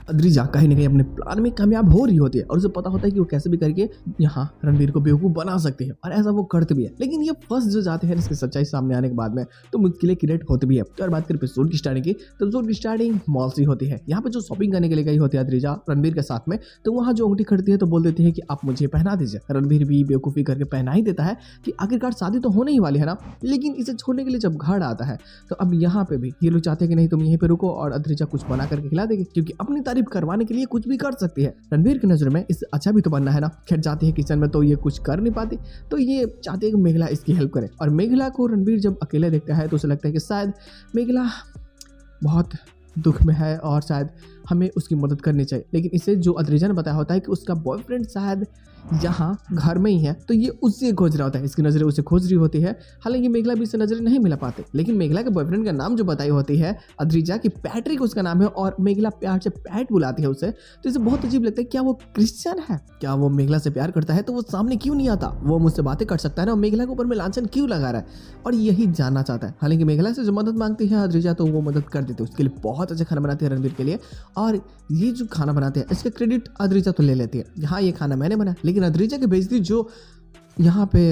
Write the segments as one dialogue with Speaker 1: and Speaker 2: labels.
Speaker 1: अद्रिजा कहीं ना कहीं अपने प्लान में कामयाब हो रही होती है और उसे पता होता है कि वो कैसे भी करके यहाँ रणवीर को बेवकूफ बना सकती है और ऐसा वो करते भी है। लेकिन ये फंस जो जाते हैं इसकी सच्चाई सामने आने के बाद में तो मुश्किलें क्रिएट होती भी है। तो बात करें एपिसोड की स्टार्टिंग की, तो एपिसोड की स्टार्टिंग मॉल से होती है। यहाँ पे जो शॉपिंग करने के लिए गई होती है अद्रिजा रणवीर के साथ में, तो वहाँ जो अंगूठी खरीदती है तो बोल देती है कि आप मुझे पहना दीजिए। रणवीर भी बेवकूफ़ी करके पहना ही देता है कि आखिरकार शादी तो होने ही वाली है ना। लेकिन इसे छोड़ने के लिए जब घर आता है तो अब यहाँ पे भी ये लोग चाहते हैं कि नहीं तुम यहीं पे रुको और अद्रिजा कुछ बना करके खिला देगी, क्योंकि अपनी तारीफ करवाने के लिए कुछ भी कर सकती है। रणवीर की नजर में इससे अच्छा भी तो बनना है ना। खैर जाती है किचन में तो ये कुछ कर नहीं पाती, तो ये चाहती है कि मेघला इसकी हेल्प करे। और मेघला को रणवीर जब अकेले देखता है तो उसे लगता है कि शायद मेघला बहुत दुख में है और शायद हमें उसकी मदद करनी चाहिए। लेकिन इसे जो अद्रिजा ने बताया होता है कि उसका बॉयफ्रेंड शायद यहाँ घर में ही है, तो ये उससे खोज रहा होता है, इसकी नज़रें उसे खोज रही होती है। हालांकि मेघला भी इससे नज़रें नहीं मिला पाते। लेकिन मेघला के बॉयफ्रेंड का नाम जो बताई होती है अद्रिजा की, पैट्रिक उसका नाम है और मेघला प्यार से पैट बुलाती है उसे। तो इसे बहुत अजीब लगता है, क्या वो क्रिश्चियन है? क्या वो मेघला से प्यार करता है? तो वो सामने क्यों नहीं आता? वो मुझसे बातें कर सकता है ना, और मेघला के ऊपर में लांछन क्यों लगा रहा है? और यही जानना चाहता है। हालांकि मेघला से जो मदद मांगती है अद्रिजा तो वो मदद कर देती है, उसके लिए बहुत अच्छा खाना बनाती है रणवीर के लिए। और ये जो खाना बनाते हैं इसका क्रेडिट अद्रिजा तो ले लेती है, हाँ ये खाना मैंने बनाया। लेकिन अद्रिजा की बेइज्जती जो यहाँ पे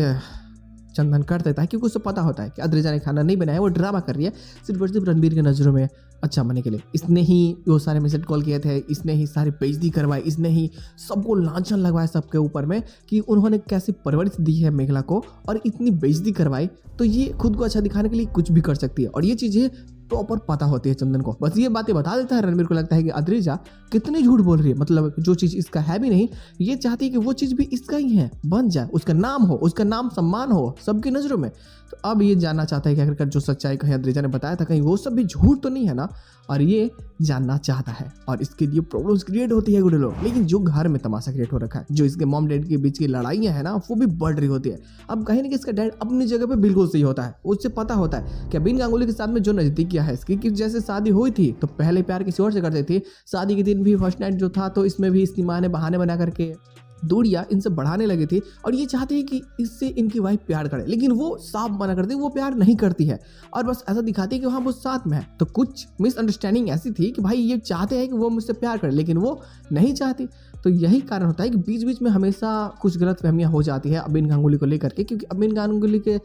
Speaker 1: चंदन कर देता है, क्योंकि उसे पता होता है कि अद्रिजा ने खाना नहीं बनाया, वो ड्रामा कर रही है सिर्फ और सिर्फ रणवीर की नज़रों में अच्छा बनने के लिए। इसने ही वो सारे मैसेज कॉल किए थे, इसने ही सारी बेइज्जती करवाई, इसने ही सबको लांछन लगवाया सबके ऊपर में कि उन्होंने कैसी परवरिश दी है मेघला को और इतनी बेइज्जती करवाई। तो ये खुद को अच्छा दिखाने के लिए कुछ भी कर सकती है और ये चीज़ें प्रॉपर पता होती है चंदन को। बस ये बातें बता देता है रणवीर को। लगता है कि अद्रिजा कितनी झूठ बोल रही है, मतलब जो चीज़ इसका है भी नहीं, ये चाहती है कि वो चीज़ भी इसका ही है, बन जाए, उसका नाम हो, उसका नाम सम्मान हो सबकी नज़रों में। तो अब ये जानना चाहता है कि आखिरकार जो सच्चाई कहीं अद्रिजा ने बताया था कहीं वो सब भी झूठ तो नहीं है ना, और ये जानना चाहता है। और इसके लिए प्रॉब्लम्स क्रिएट होती है गुड लोग। लेकिन जो घर में तमाशा क्रिएट हो रखा है, जो इसके मॉम डैड के बीच की लड़ाइयाँ है ना, वो भी बढ़ रही होती है। अब कहीं ना कहीं इसका डैड अपनी जगह पे बिल्कुल सही होता है, उससे पता होता है कि अबिन गांगुली के साथ में जो नजदीकियां है इसकी, कि जैसे शादी हुई थी तो पहले प्यार किसी और से करते थे, शादी के दिन भी फर्स्ट नाइट जो था तो इसमें भी इसकी माँ ने बहाने बना करके दूरियां इनसे बढ़ाने लगी थी और ये चाहती है कि इससे इनकी वाइफ प्यार करे। लेकिन वो साफ मना करती है, वो प्यार नहीं करती है और बस ऐसा दिखाती है कि हाँ वो साथ में है। तो कुछ मिसअंडरस्टैंडिंग ऐसी थी कि भाई ये चाहते हैं कि वो मुझसे प्यार करे लेकिन वो नहीं चाहती। तो यही कारण होता है कि बीच बीच में हमेशा कुछ गलतफहमियां हो जाती है अबिन गांगुली को लेकर के, क्योंकि अबिन गांगुली के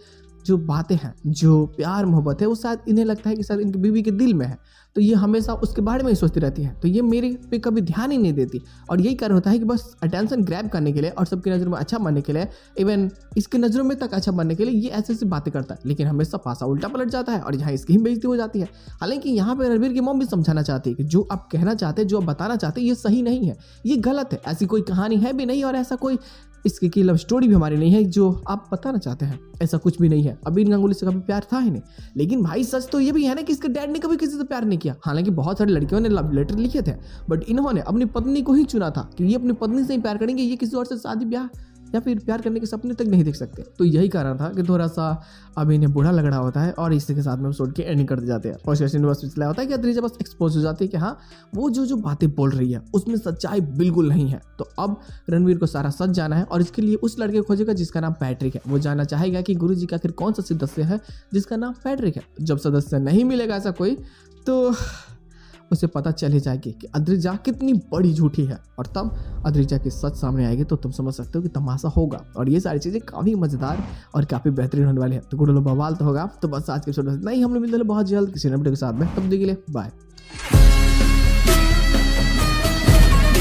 Speaker 1: जो बातें हैं, जो प्यार मोहब्बत है, वो शायद इन्हें लगता है कि शायद इनकी बीवी के दिल में है, तो ये हमेशा उसके बारे में ही सोचती रहती है। तो ये मेरे पे कभी ध्यान ही नहीं देती और यही कारण होता है कि बस अटेंशन ग्रैब करने के लिए और सबकी नज़रों में अच्छा बनने के लिए, इवन इसके नज़रों में तक अच्छा बनने के लिए ये ऐसी ऐसी बातें करता है। लेकिन हमेशा पासा उल्टा पलट जाता है और यहाँ इसकी ही बेइज्जती हो जाती है। हालांकि यहाँ पे रणवीर की मॉम भी समझाना चाहती है कि जो आप कहना चाहते हैं, जो आप बताना चाहते हैं, ये सही नहीं है, ये गलत है, ऐसी कोई कहानी है भी नहीं और ऐसा कोई इसकी की लव स्टोरी भी हमारी नहीं है जो आप बताना चाहते हैं, ऐसा कुछ भी नहीं है। अबिन गांगुली से कभी प्यार था ही नहीं। लेकिन भाई सच तो ये भी है ना कि इसके डैड ने कभी किसी से प्यार नहीं किया। हालांकि बहुत सारी लड़कियों ने लव लेटर लिखे थे, बट इन्होंने अपनी पत्नी को ही चुना था कि ये अपनी पत्नी से ही प्यार करेंगे, ये किसी और से शादी ब्याह या फिर प्यार करने के सपने तक नहीं देख सकते। तो यही कारण था कि थोड़ा सा अब इन्हें बुरा लग रहा होता है और इसी के साथ में एपिसोड के एंडिंग करते जाते हैं। और सेशन बस इसलिए होता है कि अद्रिजा बस एक्सपोज हो जाती है कि हाँ वो जो बातें बोल रही है उसमें सच्चाई बिल्कुल नहीं है। तो अब रणवीर को सारा सच जाना है और इसके लिए उस लड़के को खोजेगा जिसका नाम पैट्रिक है। वो जानना चाहेगा कि गुरुजी का आखिर कौन सा सदस्य है जिसका नाम पैट्रिक है। जब सदस्य नहीं मिलेगा ऐसा कोई, तो उसे पता चल ही जाएगी कि अद्रिजा कितनी बड़ी झूठी है और तब अद्रिजा की सच सामने आएगी तो तुम समझ सकते हो कि तमाशा होगा। और ये सारी चीज़ें काफ़ी मज़ेदार और काफ़ी बेहतरीन होने वाली है। तो गुड बवाल तो होगा। तो बस आज के एपिसोड में नहीं, हम लोग मिलते हैं बहुत जल्द किसी नए वीडियो के साथ में। तब तक के लिए बाय।